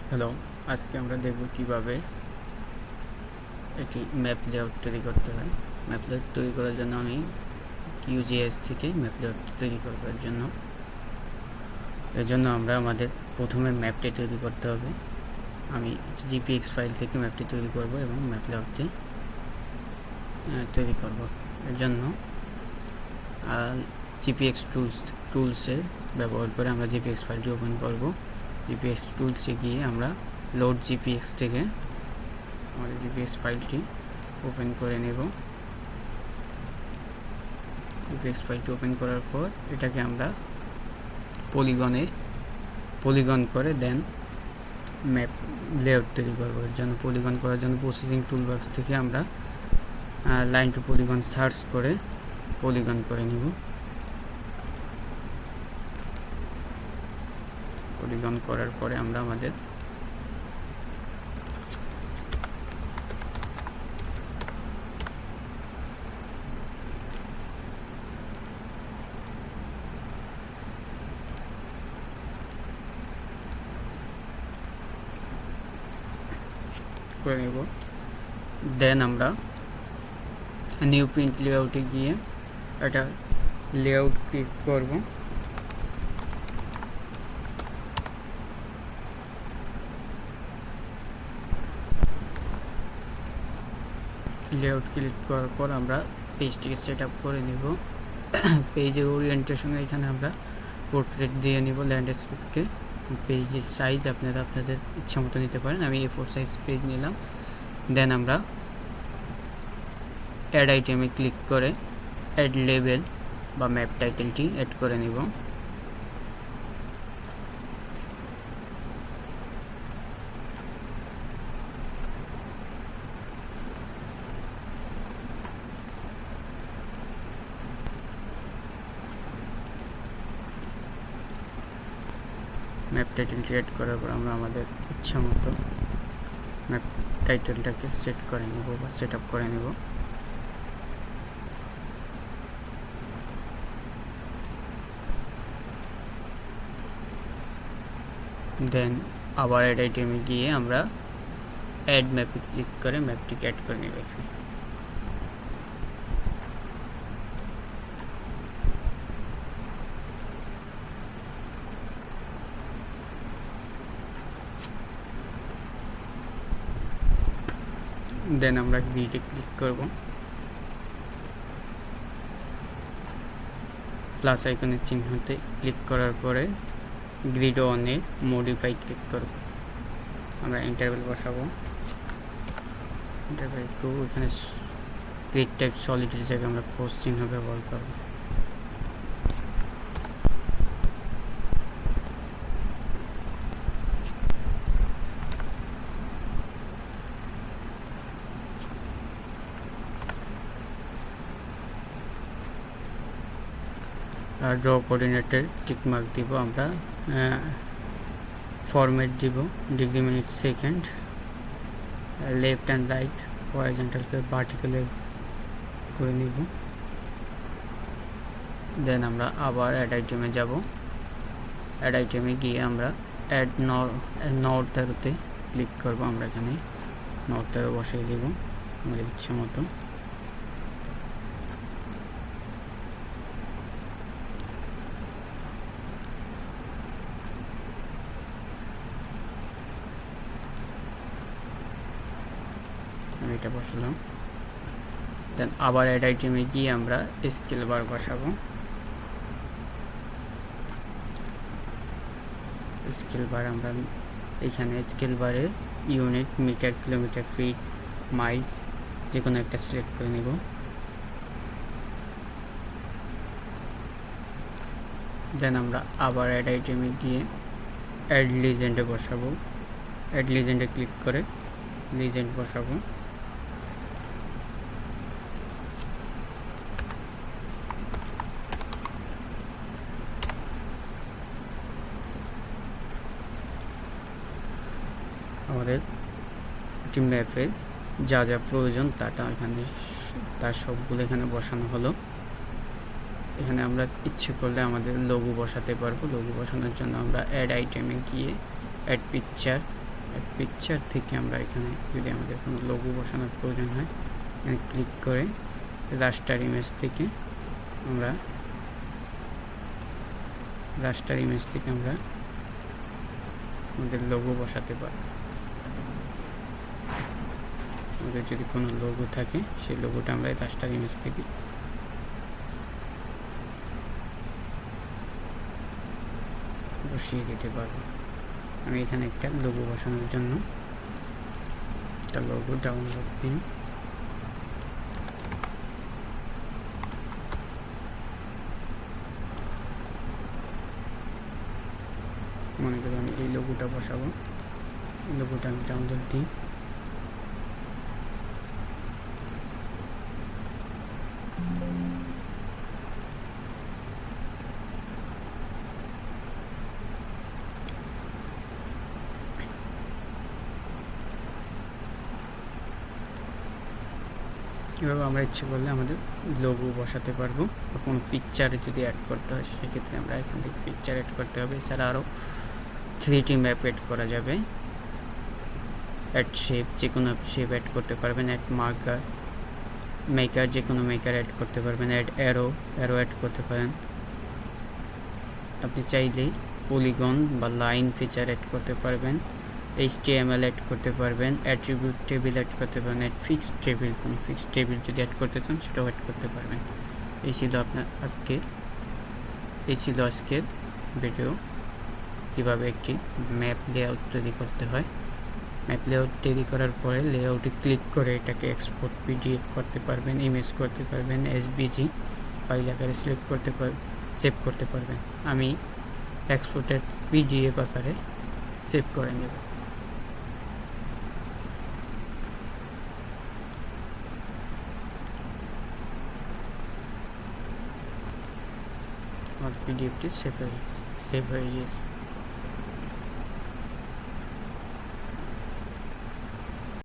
Hello, আজকে আমরা দেখব কিভাবে একটি ম্যাপ লেআউট তৈরি করতে হয়। ম্যাপ লেআউট তৈরি করার জন্য আমি QGIS থেকে ম্যাপ লেআউট তৈরি করবার জন্য আমরা আমাদের প্রথমে ম্যাপটি তৈরি করতে হবে। আমি GPX ফাইল থেকে ম্যাপটি তৈরি করব এবং ম্যাপ লেআউটটি তৈরি করব। এর জন্য GPX টুলসের ব্যবহার করে আমরা GPX ফাইলটি ওপেন করব। GPX টুলসে গিয়ে আমরা লোড GPX থেকে আমাদের GPX ফাইলটি ওপেন করে নেব। GPX ফাইলটি ওপেন করার পর এটাকে আমরা পলিগন করে দেন ম্যাপ লেআউট তৈরি করব। এর জন্য পলিগন করার জন্য প্রসেসিং টুলবক্স থেকে আমরা লাইন টু পলিগন সার্চ করে পলিগন করে নিব। পলিগন করার পরে আমরা আমাদের করে নেব। দেন আমরা নিউ প্রিন্ট লেআউটে গিয়ে এটা লেআউট ক্লিক করব। লেআউট ক্লিক করার পর আমরা পেজটিকে সেট আপ করে নেব। পেজের ওরিয়েন্টেশনে এখানে আমরা পোর্ট্রেট দিয়ে নিব ল্যান্ডস্কেপকে। পেজের সাইজ আপনারা আপনাদের ইচ্ছা মতো নিতে পারেন। আমি A4 সাইজ পেজ নিলাম। দেন আমরা অ্যাড আইটেমে ক্লিক করে অ্যাড লেবেল বা ম্যাপ টাইটেলটি অ্যাড করে নিব। ম্যাপ টাইটেলটি অ্যাড করার পর আমরা আমাদের ইচ্ছা মতো ম্যাপ টাইটেলটাকে সেট করে নেব বা সেট আপ করে নেব। দেন আবার অ্যাড আইটেমে গিয়ে আমরা অ্যাড ম্যাপে ক্লিক করে ম্যাপটিকে অ্যাড করে নেব। এখানে দেন আমরা গ্রিডে ক্লিক করব। প্লাস আইকনের চিহ্নতে ক্লিক করার পরে গ্রিড অনে মডিফাই ক্লিক করব। আমরা ইন্টারভ্যাল বসাবো। ইন্টারভ্যাল টু এখানে গ্রিড টাইপ সলিডের জায়গায় আমরা ক্রস চিহ্ন ব্যবহার করব। আর ড্র কোঅর্ডিনেটের টিক মার্ক দিব। আমরা ফরম্যাট দিব degree minute second, left and right হরাইজন্টালকে ভার্টিক্যালাইজ করে নিব। দেন আমরা আবার অ্যাড আইটেমে যাব। অ্যাড আইটেমে গিয়ে আমরা অ্যাড নর্থ অ্যারোতে ক্লিক করব। আমরা এখানে নর্থ অ্যারো বসিয়ে দেব আমাদের ইচ্ছে মতো। আমি এটা বসালাম। দেন আবার অ্যাড আইটেমে গিয়ে আমরা স্কেল বার বসাবো। স্কেল বার আমরা এখানে স্কেল বারে unit, metre, kilometre, feet, miles যে কোনো একটা সিলেক্ট করে নেব। দেন আমরা আবার অ্যাড আইটেমে গিয়ে অ্যাড লিজেন্ডে বসাবো। অ্যাড লিজেন্ডে ক্লিক করে লিজেন্ড বসাবো। আমাদের একটি ম্যাপের যা যা প্রয়োজন তার সবগুলো এখানে বসানো হলো। এখানে আমরা ইচ্ছে করলে আমাদের লোগো বসাতে পারবো। লোগো বসানোর জন্য আমরা অ্যাড আইটেমে গিয়ে অ্যাড পিকচার পিকচার থেকে আমরা এখানে যদি আমাদের কোনো লোগো বসানোর প্রয়োজন হয় এখানে ক্লিক করে রাস্টার ইমেজ থেকে আমরা আমাদের লোগো বসাতে পারি। আমাদের যদি কোনো লোগো থাকে সেই লোগোটা আমরা রাস্টার ইমেজ থেকে বসিয়ে দিতে পারবো। আমি এখানে একটা লোগো বসানোর জন্য একটা লোগো ডাউনলোড দিই। মনে করি আমি এই লোগোটা বসাবো, লোগোটা আমি ডাউনলোড দিই। এভাবে আমরা ইচ্ছে করলে আমাদের লোগো বসাতে পারবো। বা কোনো পিকচারে যদি অ্যাড করতে হয় সেক্ষেত্রে আমরা এখান থেকে পিকচার অ্যাড করতে হবে। এছাড়া আরও 3D ম্যাপ অ্যাড করা যাবে। অ্যাড শেপ, যে কোনো শেপ অ্যাড করতে পারবেন। অ্যাড মেকার, যে কোনো মেকার অ্যাড করতে পারবেন। অ্যাড অ্যারো অ্যাড করতে পারেন। আপনি চাইলেই পলিগন বা লাইন ফিচার অ্যাড করতে পারবেন। HTML অ্যাড করতে পারবেন। অ্যাট্রিবিউট টেবিল অ্যাড করতে পারবেন। ফিক্সড টেবিল, কোনো ফিক্সড টেবিল যদি অ্যাড করতে চান সেটাও অ্যাড করতে পারবেন। এই ছিল আজকের ভিডিও, কীভাবে একটি ম্যাপ লেআউট তৈরি করতে হয়। ম্যাপ লেআউট তৈরি করার পরে লেআউটে ক্লিক করে এটাকে এক্সপোর্ট PDF করতে পারবেন, ইমেজ করতে পারবেন, SVG ফাইল আকারে সেভ করতে পারবেন। আমি এক্সপোর্টেড PDF আকারে সেভ করে নেব। আমার PDFটি সেভ হয়ে গিয়েছে।